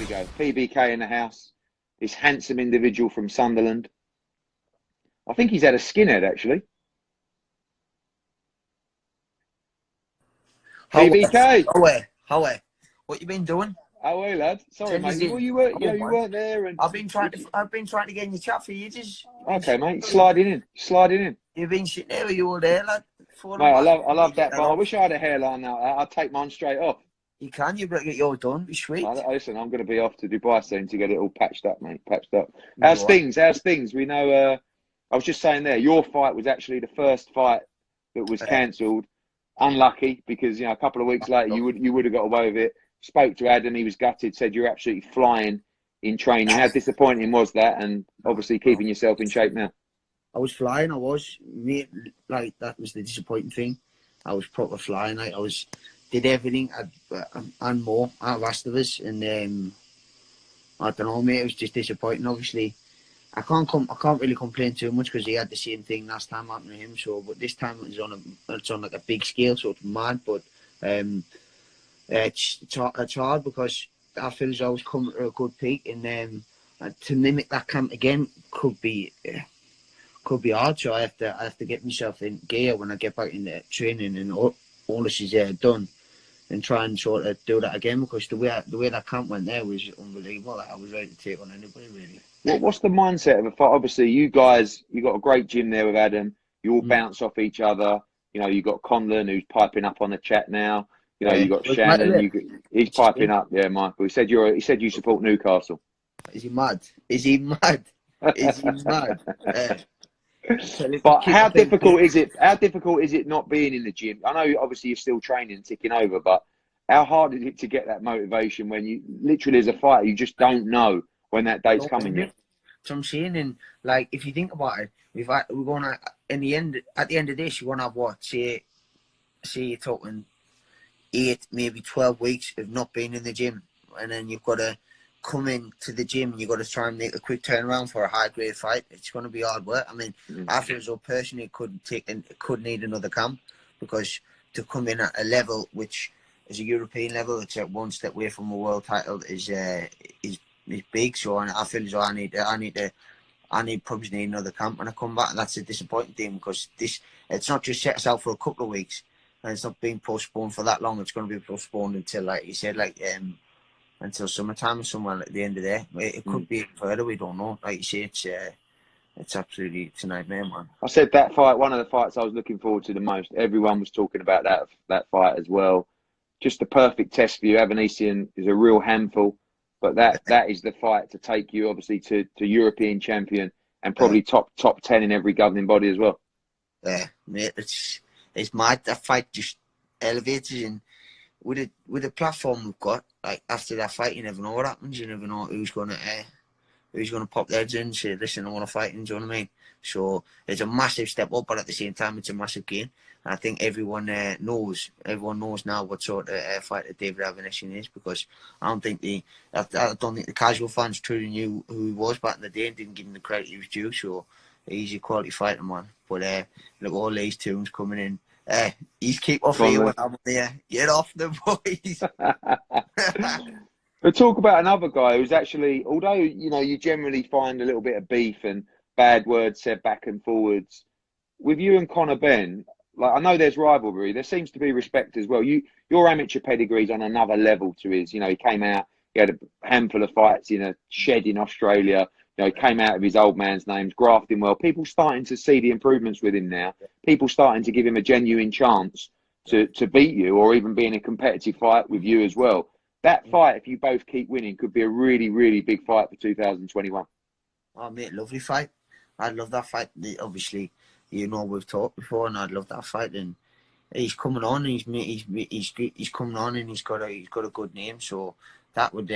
we go. PBK in the house. This handsome individual from Sunderland. I think he's had a skinhead, actually. PBK. How what you been doing? How are you, lad? Sorry, mate. Well, you weren't there. And I've been trying to get in the chat for ages. Okay, mate. Sliding in. You've been sitting there, you were there, lad. Mate, I love that, but I wish I had a hairline now. I'd take mine straight off. You can. You've got to get yours done. Be sweet. Listen, I'm going to be off to Dubai soon to get it all patched up, mate. Patched up. How's things? We know. I was just saying there, your fight was actually the first fight that was cancelled. Unlucky, because a couple of weeks later you would have got away with it. Spoke to Adam, he was gutted. Said you're absolutely flying in training. How disappointing was that? And obviously keeping yourself in shape now. I was flying. I was, like, that was the disappointing thing. I was proper flying. Like, did everything and more out of rest of us, and I don't know, mate. It was just disappointing. Obviously, I can't really complain too much because he had the same thing last time happened to him. So, but this time it's on like a big scale, so it's mad. But it's hard because I feel as I was coming to a good peak, and to mimic that camp again could be hard. So I have to get myself in gear when I get back in the training and all this is done, and try and sort of do that again, because the way that camp went there was unbelievable. Like, I was ready to take on anybody, really. What's the mindset of a fight? Obviously, you guys, you got a great gym there with Adam. You all bounce off each other. You got Conlon, who's piping up on the chat now. You got Shannon. He's piping up. Yeah, Michael. He said you support Newcastle. Is he mad? Is he mad? But how difficult is it? How difficult is it not being in the gym? I know obviously you're still training, ticking over, but how hard is it to get that motivation when you literally, as a fighter, you just don't know when that day's coming yet? So I'm saying, and like, if you think about it, we're gonna at the end of this, you're gonna have what? Say you're talking 8, maybe 12 weeks of not being in the gym, and then you've got to come into the gym and you've got to try and make a quick turnaround for a high grade fight. It's going to be hard work. I mean, I feel as though personally it could need another camp, because to come in at a level which is a European level, it's at one step away from a world title, is big. So I feel as though I probably need another camp when I come back, and that's a disappointing thing, because it's not just set us out for a couple of weeks, and it's not being postponed for that long. It's going to be postponed until, like you said, until summertime or somewhere at the end of the day. It could be further, we don't know. Like you say, it's absolutely a nightmare, man. I said that fight, one of the fights I was looking forward to the most. Everyone was talking about that fight as well. Just the perfect test for you. Avanesyan is a real handful, but that is the fight to take you, obviously, to European champion and probably top 10 in every governing body as well. Yeah, mate, it's mad. That fight just elevates us, and with the platform we've got, like, after that fight, you never know what happens. You never know who's gonna pop their heads in and say, listen, I want to fight. Do you know what I mean? So it's a massive step up, but at the same time, it's a massive gain. And I think everyone knows now what sort of fighter David Avanesyan is, because I don't think the casual fans truly knew who he was back in the day and didn't give him the credit he was due. So he's a quality fighter, man. But look, all these tunes coming in. He's keep off here when I'm there. Get off the boys. But talk about another guy who's actually, although you generally find a little bit of beef and bad words said back and forwards, with you and Conor Benn, like, I know there's rivalry. There seems to be respect as well. Your amateur pedigree's on another level to his. He came out, he had a handful of fights in a shed in Australia. He came out of his old man's names, grafting well. People starting to see the improvements with him now. People starting to give him a genuine chance to beat you, or even be in a competitive fight with you as well. That fight, if you both keep winning, could be a really, really big fight for 2021. Oh, mate, lovely fight. I'd love that fight. Obviously, we've talked before, and I'd love that fight. And he's coming on. He's coming on, and he's got a good name. So that would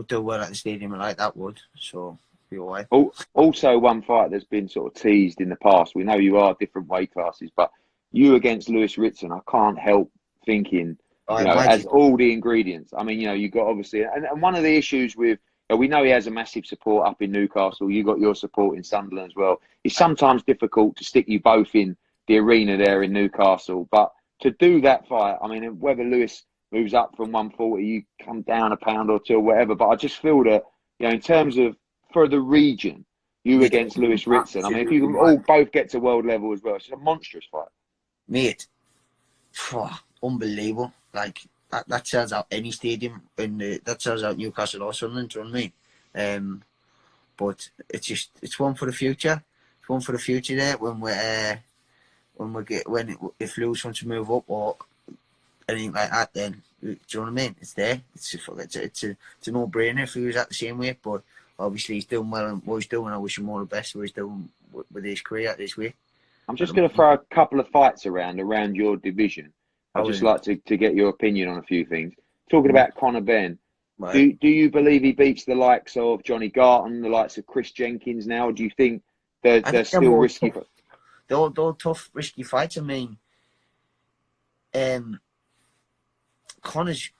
do well at the stadium, and like that would. So be alright. Also, one fight that's been sort of teased in the past. We know you are different weight classes, but you against Lewis Ritson, I can't help thinking, has all the ingredients. I mean, you got obviously, and one of the issues with, we know he has a massive support up in Newcastle. You got your support in Sunderland as well. It's sometimes difficult to stick you both in the arena there in Newcastle, but to do that fight, I mean, whether Lewis moves up from 140, you come down a pound or two or whatever. But I just feel that, in terms of for the region, you against Lewis Ritson. I mean, if you can all both get to world level as well, it's a monstrous fight. Mate, unbelievable. Like, that sells out any stadium, and that sells out Newcastle or Sunderland, do you know what I mean? But it's one for the future. It's one for the future there if Lewis wants to move up or anything like that, then do you know what I mean? It's there. It's a no-brainer if he was at the same weight, but obviously he's doing well in what he's doing. I wish him all the best what he's doing with his career at this weight. I'm just going to throw a couple of fights around your division. I'd just like to get your opinion on a few things. Talking about Conor Benn, right. Do you believe he beats the likes of Johnny Garton, the likes of Chris Jenkins now? Or do you think they're still risky? They're all tough, risky fights. I mean, Conor's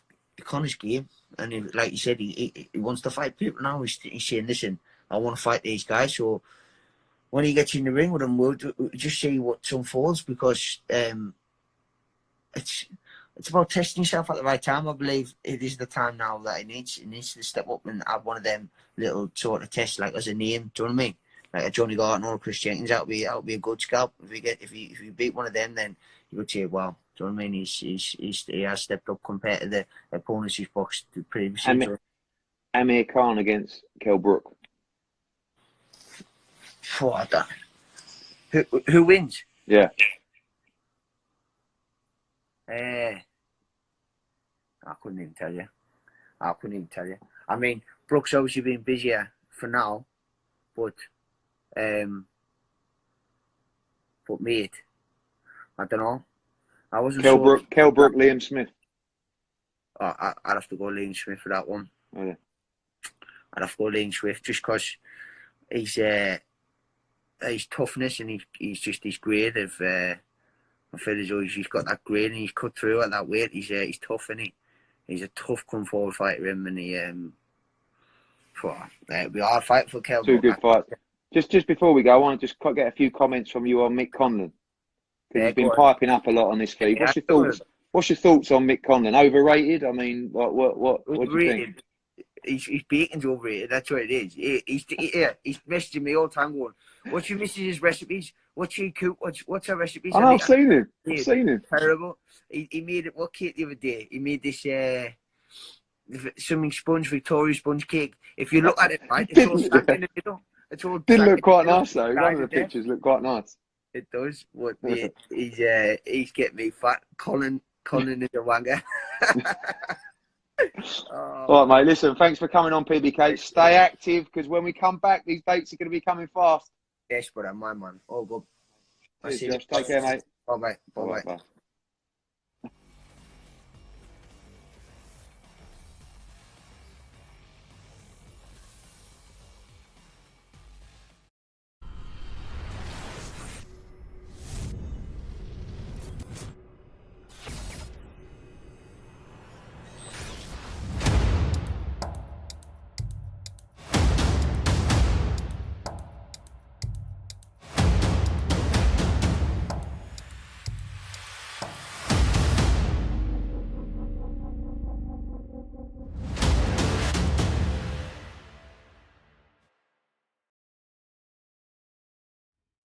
game, and like you said, he wants to fight people now. He's saying, listen, I want to fight these guys. So when he gets in the ring with them, we'll just see what unfolds, because it's about testing yourself at the right time. I believe it is the time now that he needs to step up and have one of them little sort of tests, like as a name. Do you know what I mean? Like a Johnny Garton or a Chris Jenkins, that'll be a good scalp. If you beat one of them, then you would say, wow. Do you know what I mean? He has stepped up compared to the opponents he's boxed previously. Amir Khan against Kell Brook. What that? Who wins? Yeah. I couldn't even tell you. I mean, Brook's obviously been busier for now, but mate, I don't know. I wasn't sure. Kell Brook, Liam Smith. I'd have to go Liam Smith for that one. Oh, yeah. I'd have to go Liam Smith just because his toughness and he's just his grade of. I feel as though he's got that grade and he's cut through at that weight. He's tough, and he's a tough come forward fighter. Him and it'll be a hard fight for Kell. Two good fights. Just before we go, I want to just get a few comments from you on Mick Conlan. Because he's been piping up a lot on this feed. What's your thoughts? What's your thoughts on Mick Conlan? Overrated? I mean, what do you think? His bacon's overrated. That's what it is. He's messaging me all the time going, "What's your missus' recipes? What's she cook? What's her recipes?" I know, I've seen him. Terrible. He made it. What cake the other day? He made this something Victoria sponge cake. If you look at it, right, it's all stuck in the middle. It's all. Did look quite nice though. One of the pictures looked quite nice. It does. What he's getting me fat. Colin is a wanger. All right, mate. Listen, thanks for coming on, PBK. Stay active, because when we come back, these dates are going to be coming fast. Yes, but I'm my man. All good. Cheers, Josh. Take care, mate. Bye, bye.